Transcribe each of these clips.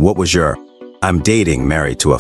What was your I'm dating married to a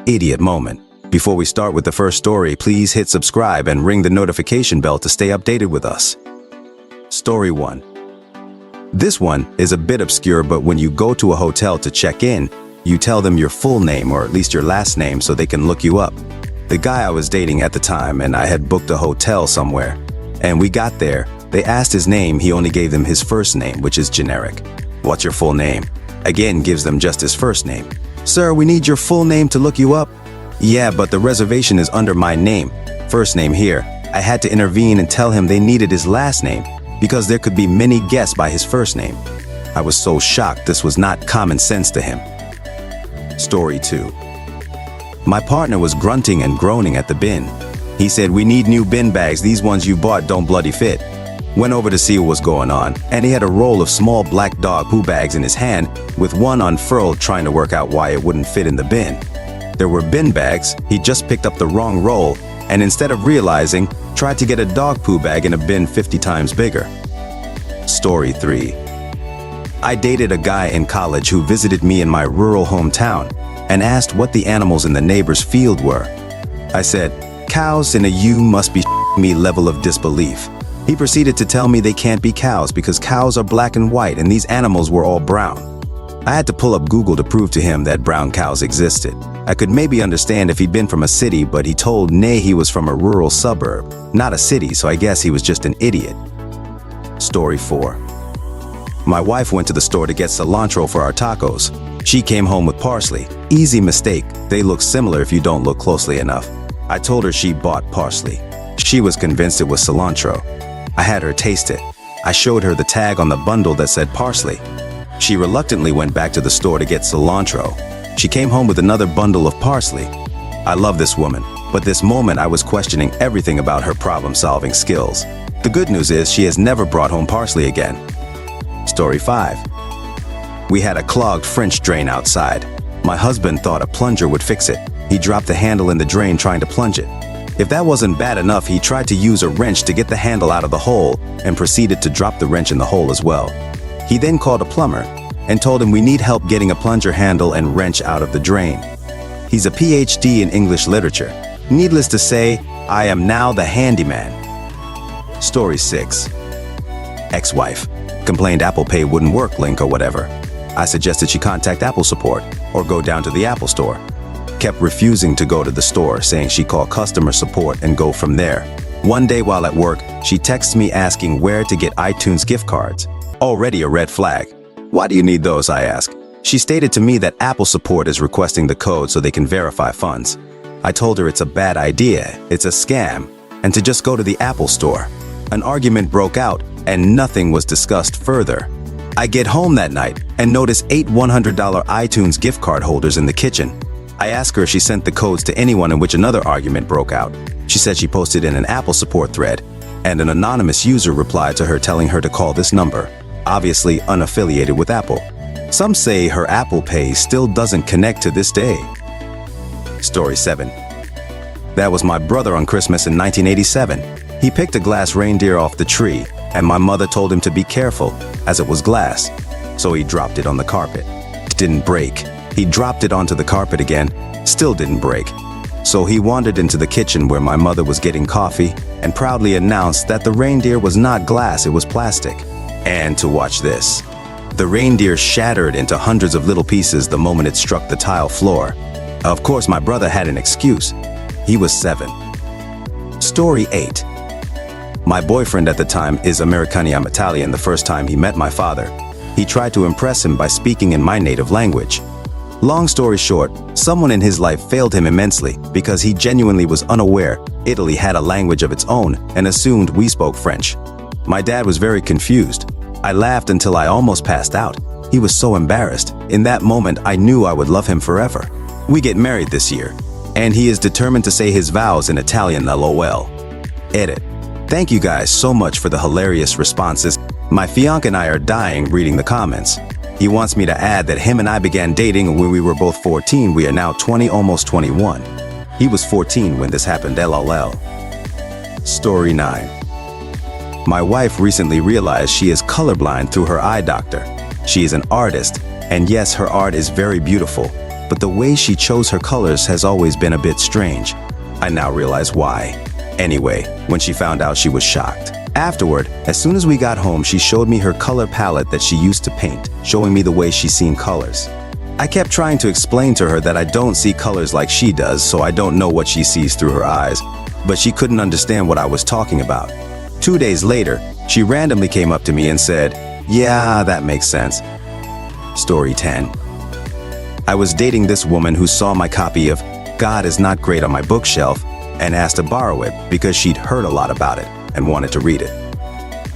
idiot moment? Before we start with the first story, please hit subscribe and ring the notification bell to stay updated with us. Story 1. This one is a bit obscure, but when you go to a hotel to check in, you tell them your full name or at least your last name so they can look you up. The guy I was dating at the time and I had booked a hotel somewhere, and we got there. They asked his name, he only gave them his first name, which is generic. What's your full name? Again, gives them just his first name. Sir, we need your full name to look you up. Yeah, but the reservation is under my name. First name here. I had to intervene and tell him they needed his last name because there could be many guests by his first name. I was so shocked this was not common sense to him. Story 2. My partner was grunting and groaning at the bin. He said, "We need new bin bags. These ones you bought don't bloody fit." Went over to see what was going on, and he had a roll of small black dog poo bags in his hand with one unfurled, trying to work out why it wouldn't fit in the bin. There were bin bags. He just picked up the wrong roll, and instead of realizing, tried to get a dog poo bag in a bin 50 times bigger. Story 3. I dated a guy in college who visited me in my rural hometown and asked what the animals in the neighbor's field were. I said, "Cows in a you must be me" level of disbelief. He proceeded to tell me they can't be cows because cows are black and white and these animals were all brown. I had to pull up Google to prove to him that brown cows existed. I could maybe understand if he'd been from a city, but he told Nay he was from a rural suburb, not a city, so I guess he was just an idiot. Story 4. My wife went to the store to get cilantro for our tacos. She came home with parsley. Easy mistake, they look similar if you don't look closely enough. I told her she bought parsley. She was convinced it was cilantro. I had her taste it. I showed her the tag on the bundle that said parsley. She reluctantly went back to the store to get cilantro. She came home with another bundle of parsley. I love this woman, but this moment I was questioning everything about her problem-solving skills. The good news is she has never brought home parsley again. Story 5. We had a clogged French drain outside. My husband thought a plunger would fix it. He dropped the handle in the drain trying to plunge it. If that wasn't bad enough, he tried to use a wrench to get the handle out of the hole and proceeded to drop the wrench in the hole as well. He then called a plumber and told him we need help getting a plunger handle and wrench out of the drain. He's a PhD in English literature. Needless to say, I am now the handyman. Story 6. Ex-wife complained Apple Pay wouldn't work, link or whatever. I suggested she contact Apple support or go down to the Apple store. Kept refusing to go to the store, saying she'd call customer support and go from there. One day while at work, she texts me asking where to get iTunes gift cards. Already a red flag. "Why do you need those?" I ask. She stated to me that Apple support is requesting the code so they can verify funds. I told her it's a bad idea, it's a scam, and to just go to the Apple store. An argument broke out and nothing was discussed further. I get home that night and notice 8 $100 iTunes gift card holders in the kitchen. I asked her if she sent the codes to anyone, in which another argument broke out. She said she posted in an Apple support thread, and an anonymous user replied to her telling her to call this number, obviously unaffiliated with Apple. Some say her Apple Pay still doesn't connect to this day. Story 7. That was my brother on Christmas in 1987. He picked a glass reindeer off the tree, and my mother told him to be careful, as it was glass. So he dropped it on the carpet. It didn't break. He dropped it onto the carpet again, still didn't break. So he wandered into the kitchen where my mother was getting coffee and proudly announced that the reindeer was not glass, it was plastic. And to watch this. The reindeer shattered into hundreds of little pieces the moment it struck the tile floor. Of course, my brother had an excuse. He was 7. Story 8. My boyfriend at the time is Americaniam Italian. The first time he met my father, he tried to impress him by speaking in my native language. Long story short, someone in his life failed him immensely because he genuinely was unaware Italy had a language of its own and assumed we spoke French. My dad was very confused. I laughed until I almost passed out. He was so embarrassed. In that moment, I knew I would love him forever. We get married this year, and he is determined to say his vows in Italian, LOL. Edit. Thank you guys so much for the hilarious responses. My fiancé and I are dying reading the comments. He wants me to add that him and I began dating when we were both 14. We are now 20, almost 21. He was 14 when this happened, LOL. Story 9. My wife recently realized she is colorblind through her eye doctor. She is an artist, And yes, her art is very beautiful, but the way she chose her colors has always been a bit strange. I now realize why. Anyway, when she found out, she was shocked. Afterward, as soon as we got home, she showed me her color palette that she used to paint, showing me the way she's seen colors. I kept trying to explain to her that I don't see colors like she does, so I don't know what she sees through her eyes, but she couldn't understand what I was talking about. 2 days later, she randomly came up to me and said, "Yeah, that makes sense." Story 10. I was dating this woman who saw my copy of God Is Not Great on my bookshelf and asked to borrow it because she'd heard a lot about it and wanted to read it.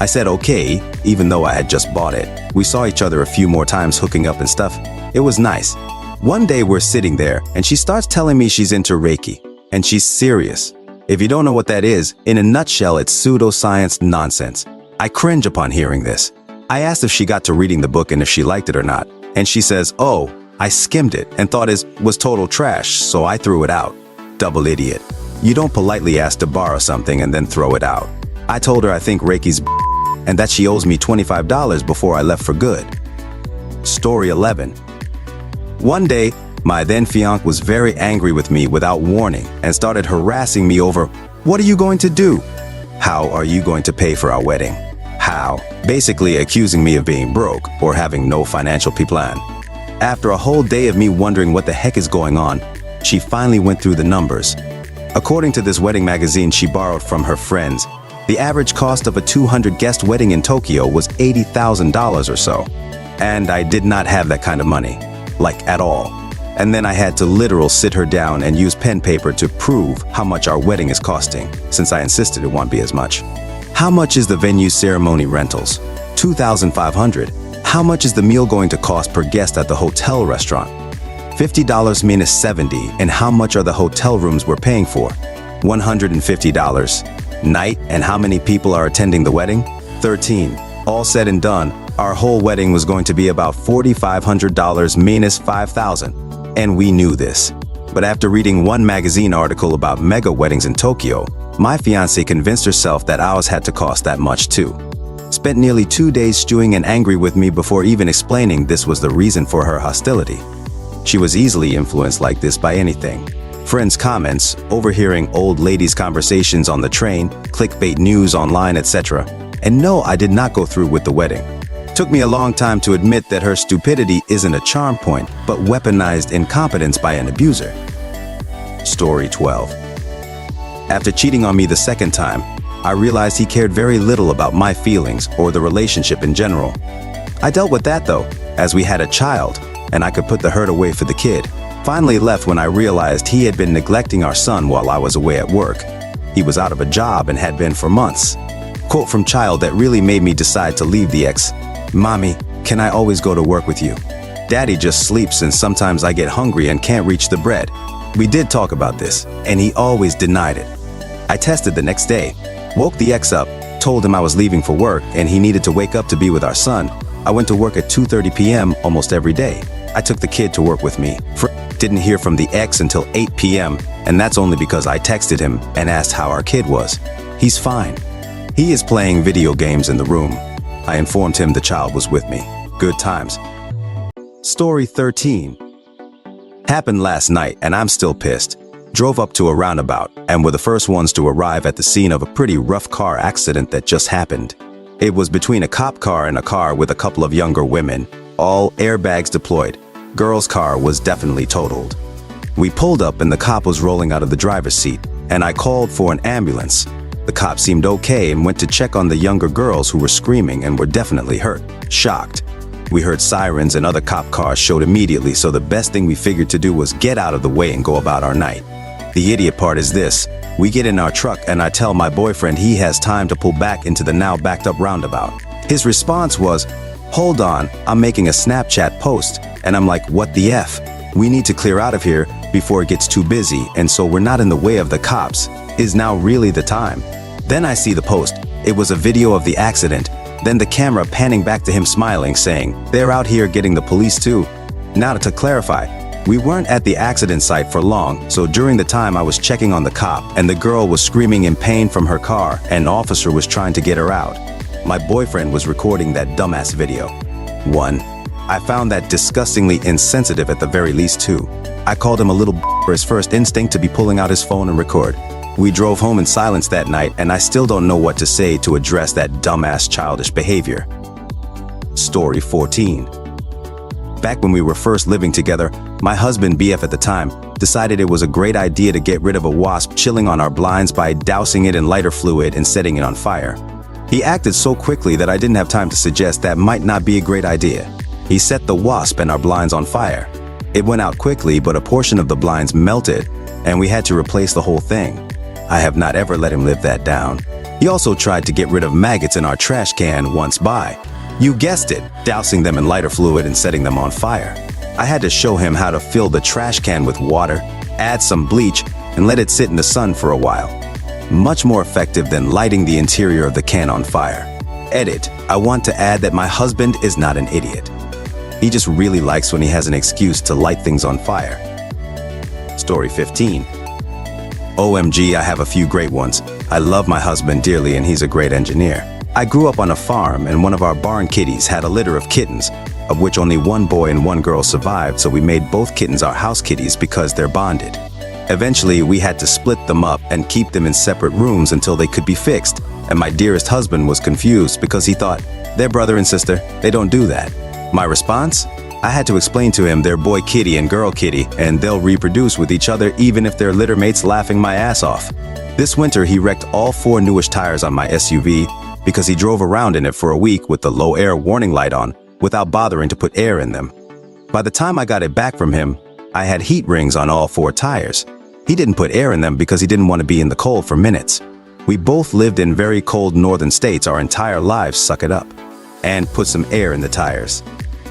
I said okay, even though I had just bought it. We saw each other a few more times hooking up and stuff. It was nice. One day we're sitting there and she starts telling me she's into Reiki, and she's serious. If you don't know what that is, in a nutshell, it's pseudoscience nonsense. I cringe upon hearing this. I asked if she got to reading the book and if she liked it or not, and she says, "Oh, I skimmed it and thought it was total trash, so I threw it out." Double idiot. You don't politely ask to borrow something and then throw it out. I told her I think Reiki's and that she owes me $25 before I left for good. Story 11. One day, my then fiancé was very angry with me without warning and started harassing me over, "What are you going to do? How are you going to pay for our wedding? How?" Basically accusing me of being broke or having no financial plan. After a whole day of me wondering what the heck is going on, she finally went through the numbers. According to this wedding magazine she borrowed from her friends, the average cost of a 200-guest wedding in Tokyo was $80,000 or so. And I did not have that kind of money, like at all. And then I had to literally sit her down and use pen paper to prove how much our wedding is costing, since I insisted it won't be as much. How much is the venue ceremony rentals? $2,500. How much is the meal going to cost per guest at the hotel restaurant? $50 minus $70. And how much are the hotel rooms we're paying for? $150. Night, and how many people are attending the wedding? 13. All said and done, our whole wedding was going to be about $4,500 minus $5,000. And we knew this. But after reading one magazine article about mega weddings in Tokyo, my fiancée convinced herself that ours had to cost that much too. Spent nearly 2 days stewing and angry with me before even explaining this was the reason for her hostility. She was easily influenced like this by anything. Friends' comments, overhearing old ladies' conversations on the train, clickbait news online, etc. And no, I did not go through with the wedding. Took me a long time to admit that her stupidity isn't a charm point, but weaponized incompetence by an abuser. Story 12. After cheating on me the second time, I realized he cared very little about my feelings or the relationship in general. I dealt with that though, as we had a child, and I could put the hurt away for the kid. Finally left when I realized he had been neglecting our son while I was away at work. He was out of a job and had been for months. Quote from child that really made me decide to leave the ex. "Mommy, can I always go to work with you? Daddy just sleeps and sometimes I get hungry and can't reach the bread." We did talk about this, and he always denied it. I tested the next day, woke the ex up, told him I was leaving for work and he needed to wake up to be with our son. I went to work at 2:30 p.m. almost every day. I took the kid to work with me. Didn't hear from the ex until 8 p.m. and that's only because I texted him and asked how our kid was. He's fine. He is playing video games in the room. I informed him the child was with me. Good times. Story 13. Happened last night and I'm still pissed. Drove up to a roundabout and were the first ones to arrive at the scene of a pretty rough car accident that just happened. It was between a cop car and a car with a couple of younger women, all airbags deployed. Girl's car was definitely totaled. We pulled up and the cop was rolling out of the driver's seat, and I called for an ambulance. The cop seemed okay and went to check on the younger girls who were screaming and were definitely hurt. Shocked. We heard sirens and other cop cars showed immediately, so the best thing we figured to do was get out of the way and go about our night. The idiot part is this. We get in our truck and I tell my boyfriend he has time to pull back into the now backed up roundabout. His response was, "Hold on, I'm making a Snapchat post." And I'm like, what the F? We need to clear out of here before it gets too busy, and so we're not in the way of the cops. Is now really the time? Then I see the post. It was a video of the accident. Then the camera panning back to him smiling, saying, "They're out here getting the police too." Now to clarify, we weren't at the accident site for long, so during the time I was checking on the cop and the girl was screaming in pain from her car and an officer was trying to get her out. My boyfriend was recording that dumbass video. 1. I found that disgustingly insensitive at the very least too. I called him a little for his first instinct to be pulling out his phone and record. We drove home in silence that night, and I still don't know what to say to address that dumbass childish behavior. Story 14. Back when we were first living together, my husband, BF at the time, decided it was a great idea to get rid of a wasp chilling on our blinds by dousing it in lighter fluid and setting it on fire. He acted so quickly that I didn't have time to suggest that might not be a great idea. He set the wasp and our blinds on fire. It went out quickly, but a portion of the blinds melted, and we had to replace the whole thing. I have not ever let him live that down. He also tried to get rid of maggots in our trash can once by, you guessed it, dousing them in lighter fluid and setting them on fire. I had to show him how to fill the trash can with water, add some bleach, and let it sit in the sun for a while. Much more effective than lighting the interior of the can on fire. Edit: I want to add that my husband is not an idiot. He just really likes when he has an excuse to light things on fire. Story 15. OMG, I have a few great ones. I love my husband dearly and he's a great engineer. I grew up on a farm and one of our barn kitties had a litter of kittens, of which only one boy and one girl survived, so we made both kittens our house kitties because they're bonded. Eventually, we had to split them up and keep them in separate rooms until they could be fixed, and my dearest husband was confused because he thought, they're brother and sister, they don't do that. My response? I had to explain to him they're boy kitty and girl kitty, and they'll reproduce with each other even if they're litter mates, laughing my ass off. This winter, he wrecked all 4 newish tires on my SUV because he drove around in it for a week with the low air warning light on without bothering to put air in them. By the time I got it back from him, I had heat rings on all 4 tires. He didn't put air in them because he didn't want to be in the cold for minutes. We both lived in very cold northern states our entire lives, suck it up, and put some air in the tires.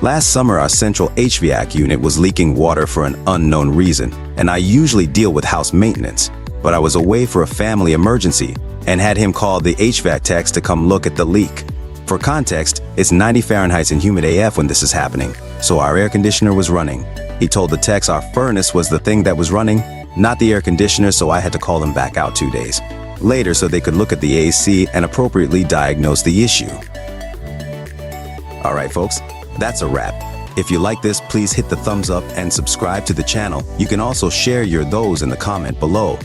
Last summer, our central HVAC unit was leaking water for an unknown reason, and I usually deal with house maintenance, but I was away for a family emergency and had him call the HVAC techs to come look at the leak. For context, it's 90 Fahrenheit and humid AF when this is happening, so our air conditioner was running. He told the techs our furnace was the thing that was running, not the air conditioner, so I had to call them back out 2 days later so they could look at the AC and appropriately diagnose the issue. Alright folks, that's a wrap. If you like this, please hit the thumbs up and subscribe to the channel. You can also share your those in the comment below.